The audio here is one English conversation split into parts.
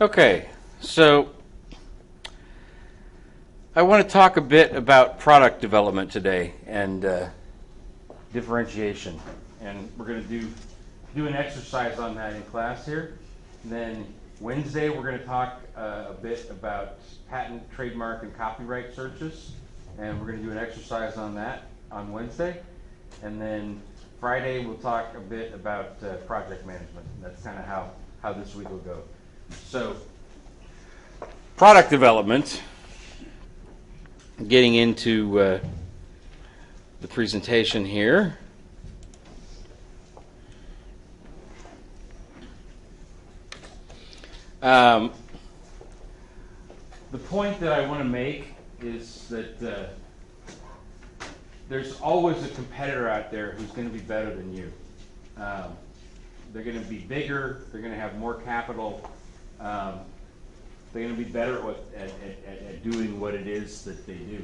Okay, so I want to talk a bit about product development today and differentiation. And we're going to do an exercise on that in class here. And then Wednesday we're going to talk a bit about patent, trademark, and copyright searches. And we're going to do an exercise on that on Wednesday. And then Friday we'll talk a bit about project management. That's kind of how this week will go. So, product development, getting into the presentation here. The point that I want to make is that there's always a competitor out there who's going to be better than you. They're going to be bigger, they're going to have more capital, they're going to be better at doing what it is that they do.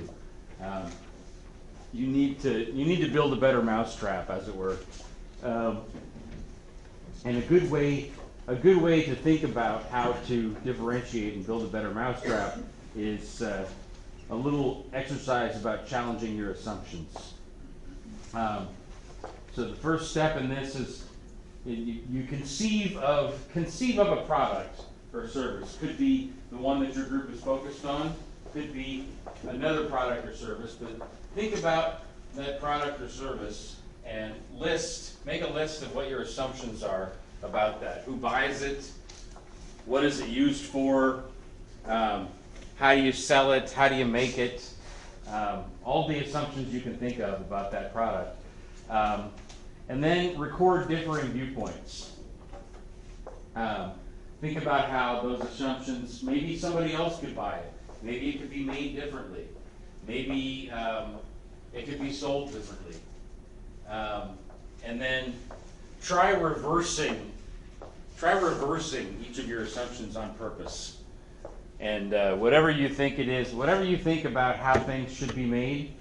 You need to build a better mousetrap, as it were. And a good way to think about how to differentiate and build a better mousetrap is a little exercise about challenging your assumptions. So the first step in this is you conceive of a product or service. Could be the one that your group is focused on, could be another product or service, but think about that product or service and make a list of what your assumptions are about that. Who buys it? What is it used for? How do you sell it? How do you make it? All the assumptions you can think of about that product. And then record differing viewpoints. Think about how those assumptions, maybe somebody else could buy it. Maybe it could be made differently. Maybe it could be sold differently. And then try reversing each of your assumptions on purpose. And whatever you think it is, whatever you think about how things should be made,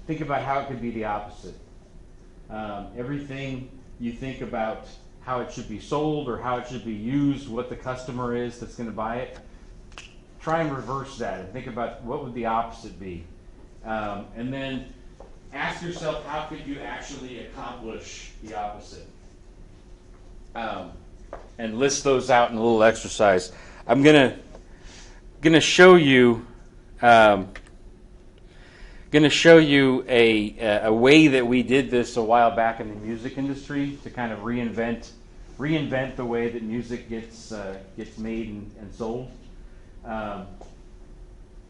think about how it could be the opposite. Everything you think about how it should be sold or how it should be used, what the customer is that's going to buy it, try and reverse that and think about what would the opposite be. And then ask yourself, how could you actually accomplish the opposite? And list those out in a little exercise. I'm gonna show you a way that we did this a while back in the music industry to kind of reinvent the way that music gets made and sold.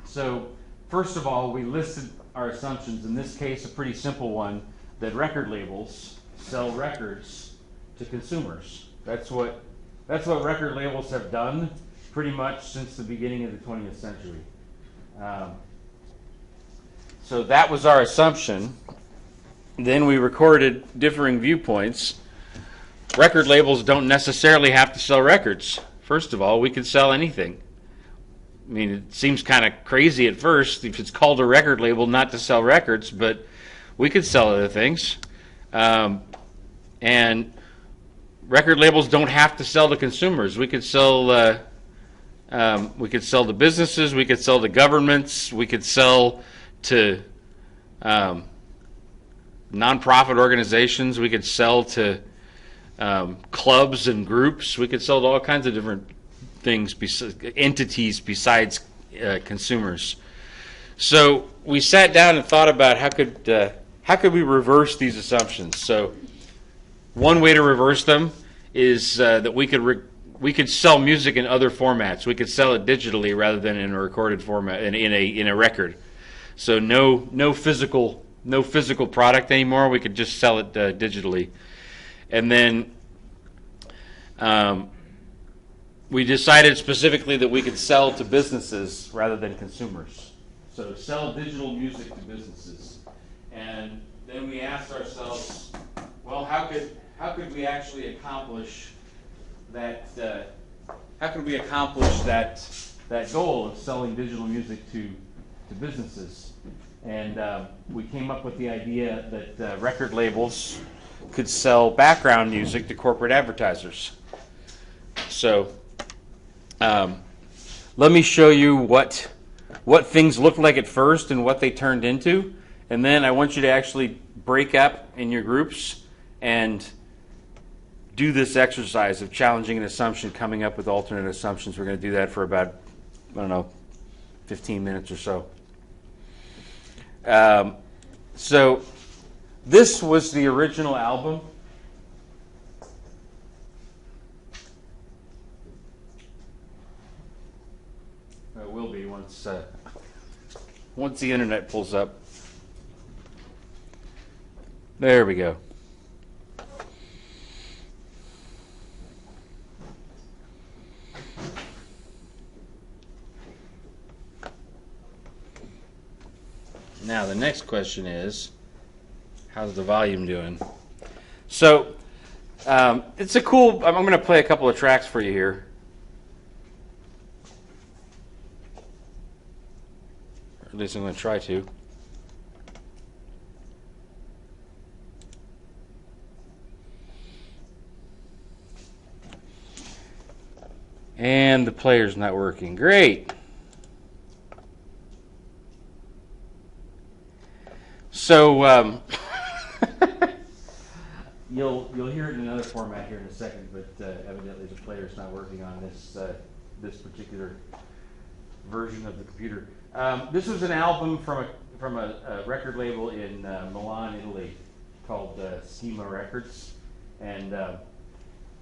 So first of all, we listed our assumptions. In this case, a pretty simple one, that record labels sell records to consumers. That's what record labels have done pretty much since the beginning of the 20th century. So that was our assumption. Then we recorded differing viewpoints. Record labels don't necessarily have to sell records. First of all, we could sell anything. I mean, it seems kind of crazy at first if it's called a record label not to sell records, but we could sell other things. And record labels don't have to sell to consumers. We could sell to businesses. We could sell to governments. We could sell to nonprofit organizations. We could sell to clubs and groups. We could sell to all kinds of different things, entities besides consumers. So we sat down and thought about how could we reverse these assumptions. So one way to reverse them is that we could sell music in other formats. We could sell it digitally rather than in a recorded format, in a record. So no physical product anymore. We could just sell it digitally. And then we decided specifically that we could sell to businesses rather than consumers. So sell digital music to businesses. And then we asked ourselves, well, how could we actually accomplish that? How could we accomplish that goal of selling digital music to businesses? And we came up with the idea that record labels could sell background music to corporate advertisers. So Let me show you what things looked like at first and what they turned into, and then I want you to actually break up in your groups and do this exercise of challenging an assumption, coming up with alternate assumptions. We're going to do that for about, 15 minutes or so. So this was the original album. It will be once the internet pulls up. There we go. Now the next question is, how's the volume doing? So it's a cool. I'm going to play a couple of tracks for you here. Or at least I'm going to try to. And the player's not working. Great. So you'll hear it in another format here in a second, but evidently the player's not working on this particular version of the computer. This was an album from a record label in Milan, Italy, called Schema Records, and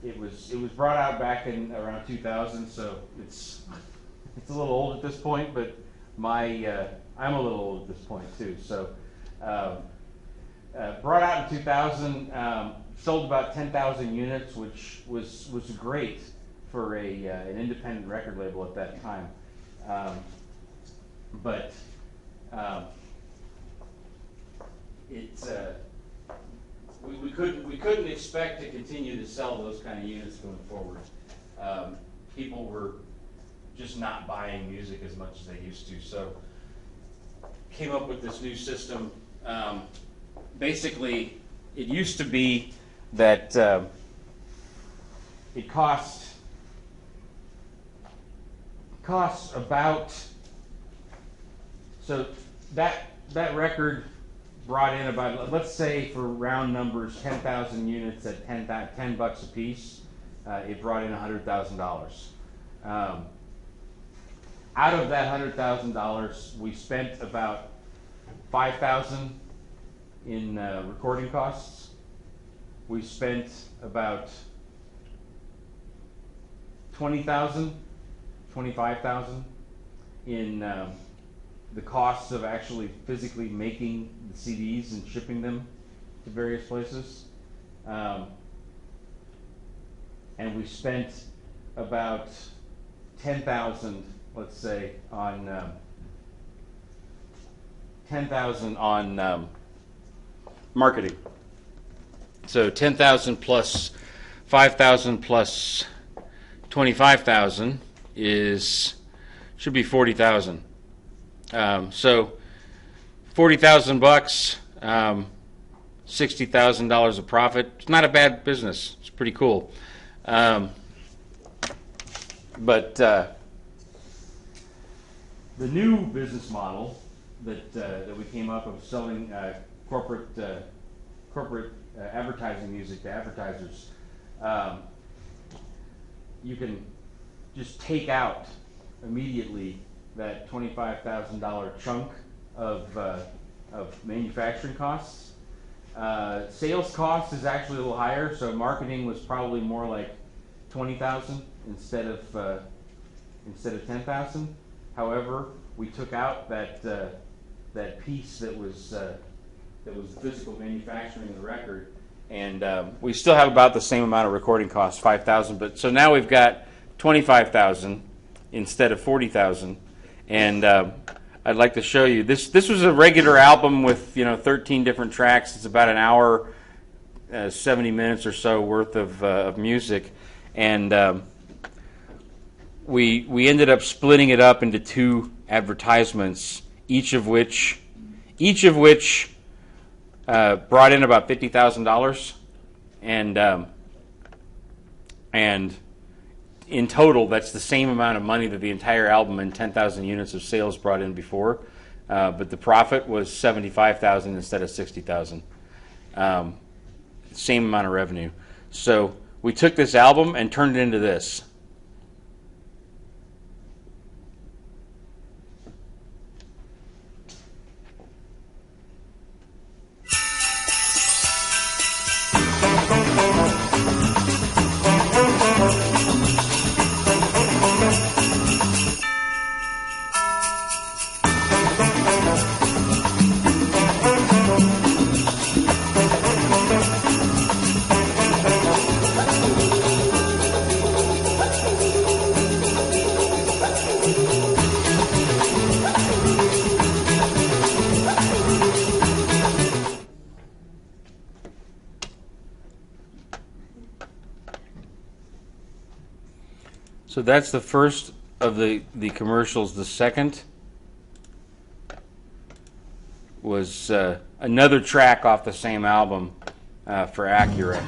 it was brought out back in around 2000, so it's a little old at this point, but I'm a little old at this point too. So brought out in 2000, sold about 10,000 units, which was great for an independent record label at that time. But we couldn't expect to continue to sell those kind of units going forward. People were just not buying music as much as they used to, so came up with this new system. Basically, it used to be that it costs about, so that record brought in about, let's say for round numbers, 10,000 units at $10 a piece. It brought in $100,000. Out of that $100,000, we spent about $5,000 in recording costs. We spent about $20,000, $25,000 in the costs of actually physically making the CDs and shipping them to various places. And we spent about $10,000, let's say, on $10,000 on marketing. So 10,000 plus 5,000 plus 25,000 should be 40,000. So $40,000, $60,000 of profit. It's not a bad business. It's pretty cool. But the new business model that we came up with, selling corporate advertising music to advertisers, you can just take out immediately that $25,000 chunk of manufacturing costs. Sales cost is actually a little higher, so marketing was probably more like $20,000 instead of 10,000. However, we took out that piece that was the physical manufacturing of the record, and we still have about the same amount of recording costs, 5,000. But so now we've got 25,000 instead of 40,000, and I'd like to show you this. This was a regular album with 13 different tracks. It's about an hour, 70 minutes or so worth of music, and we ended up splitting it up into two advertisements, each of which brought in about $50,000, and in total, that's the same amount of money that the entire album and 10,000 units of sales brought in before, but the profit was 75,000 instead of 60,000. Same amount of revenue. So we took this album and turned it into this. So that's the first of the commercials. The second was another track off the same album for Acura.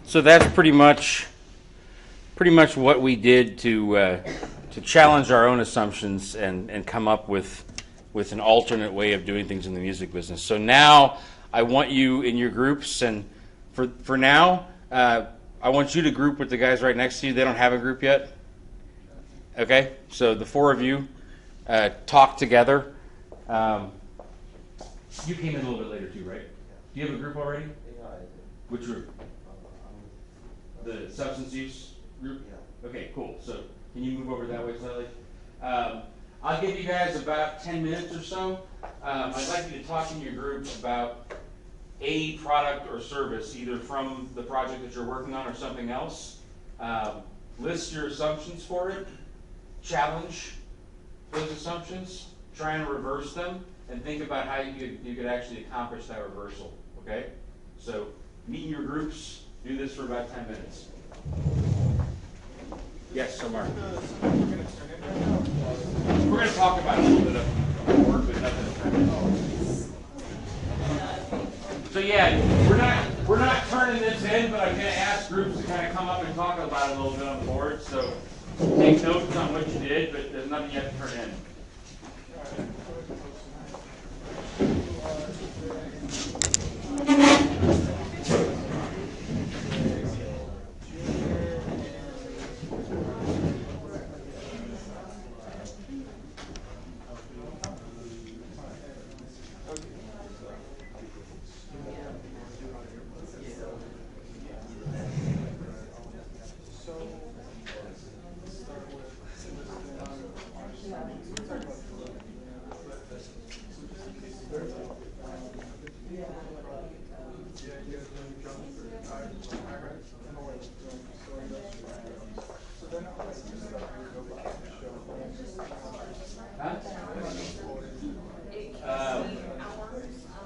So that's pretty much what we did to challenge our own assumptions and come up with an alternate way of doing things in the music business. So now I want you in your groups, and for now I want you to group with the guys right next to you. They don't have a group yet. Okay, so the four of you talk together. You came in a little bit later too, right? Do you have a group already? Yeah, I did. Which group? The substance use group? Yeah. Okay, cool. So can you move over that way slightly? I'll give you guys about 10 minutes or so. I'd like you to talk in your group about a product or service, either from the project that you're working on or something else. List your assumptions for it. Challenge those assumptions. Try and reverse them, and think about how you could actually accomplish that reversal. Okay? So meet in your groups. Do this for about 10 minutes. Yes, so Mark. We're going to talk about a little bit of work, but nothing. So yeah, we're not turning this in, but I'm going to ask groups to kind of come up and talk about it a little bit on the board. So take notes on what you did, but there's nothing yet to turn in.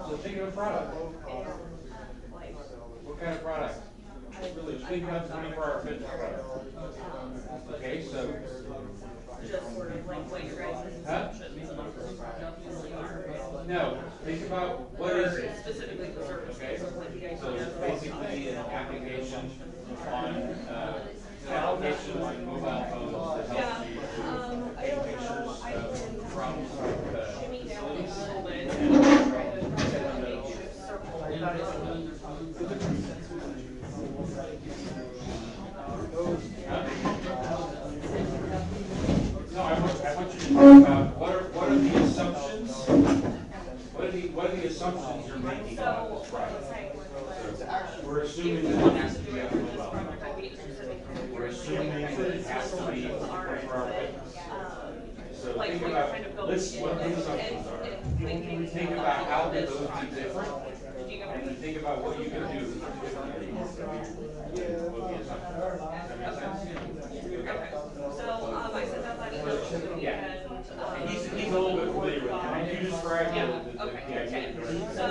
So think of a product. What kind of product? Think about 24-hour fitness product. Okay, so. Just sort of like what your guys' assumptions are. No, think about what is it? Specifically the service. Okay, so it's basically an application on mobile phones that helps you take pictures from facilities. No, I want you to think about what are the assumptions? What are the assumptions you're making about this project? So we're assuming that it has to be a mobile phone. We're assuming that it has to be 24-hour fitness. So think about list what the assumptions are. Think about how could those be different, and then think about what you can do differently. So, I sent out that email to him and, He's a little bit familiar with it. Can you describe yeah, the okay, yeah, okay. So,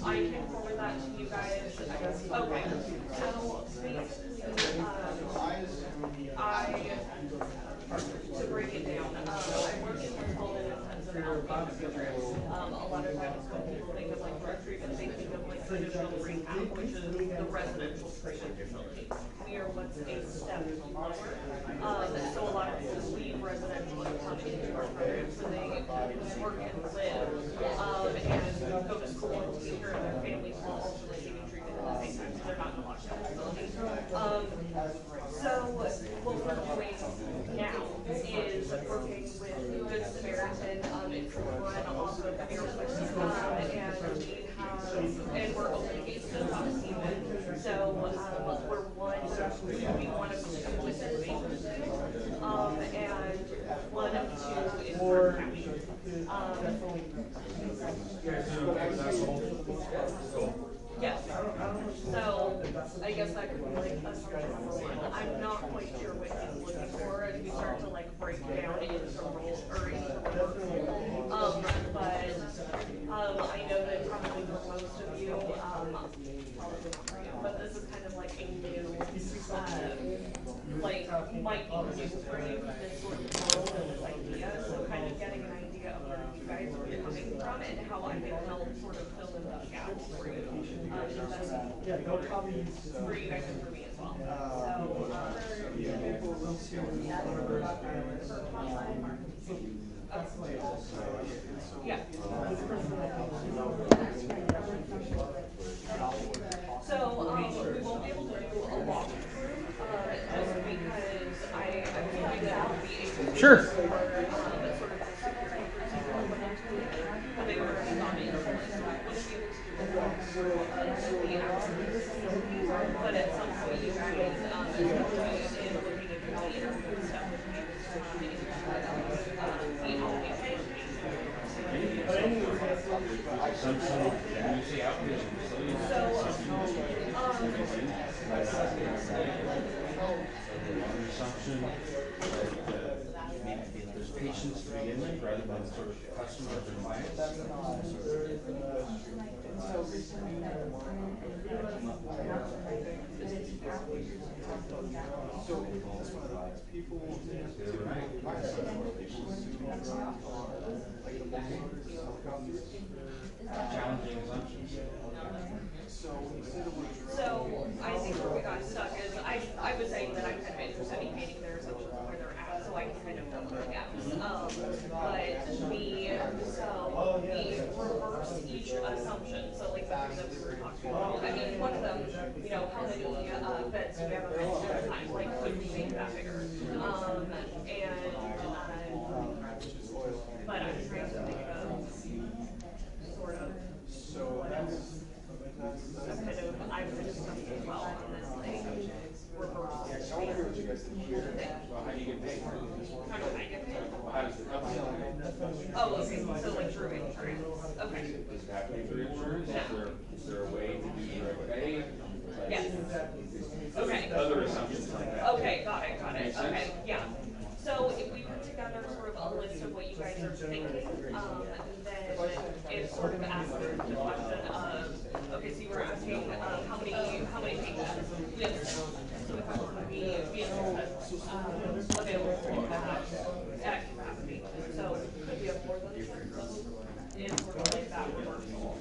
I can forward that to you guys, I guess, okay. So, basically, to break it down, I'm working with full and intensive outpatient programs. A lot of times when people think of like drug treatment, they think of like traditional rehab, which is the residential treatment facility. We are what's a step lower. So a lot of people leave residential and come into our programs so they work and live, and go to school and take care of their families while also receiving treatment at the same time, so they're not in a lockdown facility. So what we're doing now is working with Good Samaritan. It's run off of Airport, and we're opening a stop season. So we're we want to do within Basin City, and one of two is for county. Yes. So I guess that could be like assumption number one. I'm not quite sure what he's looking for as we start to like break down into roles or into work. But I know that probably for most of you, probably not for you, but this is kind of like a new, like might be new for you, this sort of world and this idea. So kind of getting an idea of where you guys are coming from and how I can help sort of fill in those gaps for you. For you guys and for me as well. Yeah. So, we won't be able to do a walkthrough, just because I feel that it would be able to. Sure. Sort of the security procedure went into it, but they were already gone into it, so we wouldn't be able to do a walkthrough of the actual facility. But at some point, you guys, as you're looking into the interview and stuff, would be able to see how we pay. Assumption that there's patients to begin with rather than sort of customers or clients. Challenging assumptions. So I think where we got stuck is I was saying that I'm kind of interested in gaining their assumptions of where they're at, so I can kind of fill in the gaps. But we reverse each assumption. So like the thing that we were talking about. I mean, one of them, you know, how many beds do we have at a time? Like, could we make that bigger? But I'm trying to think of sort of. I'm kind of stuck as well on this like reverse. Well, how do you get paid? How do I get paid? Well, how does the company get paid? Oh, okay, so like through insurance, okay. Does it have to be through insurance? Is there a way to do direct pay? Yes. Okay. Other assumptions like that. Okay, got it, okay, yeah. So if we put together sort of a list of what you guys are thinking, then it sort of asks the question of, okay, so you were asking, how many patients we have, so we have to be available for you to have at capacity. So could we have more than this in sort of like that reversal?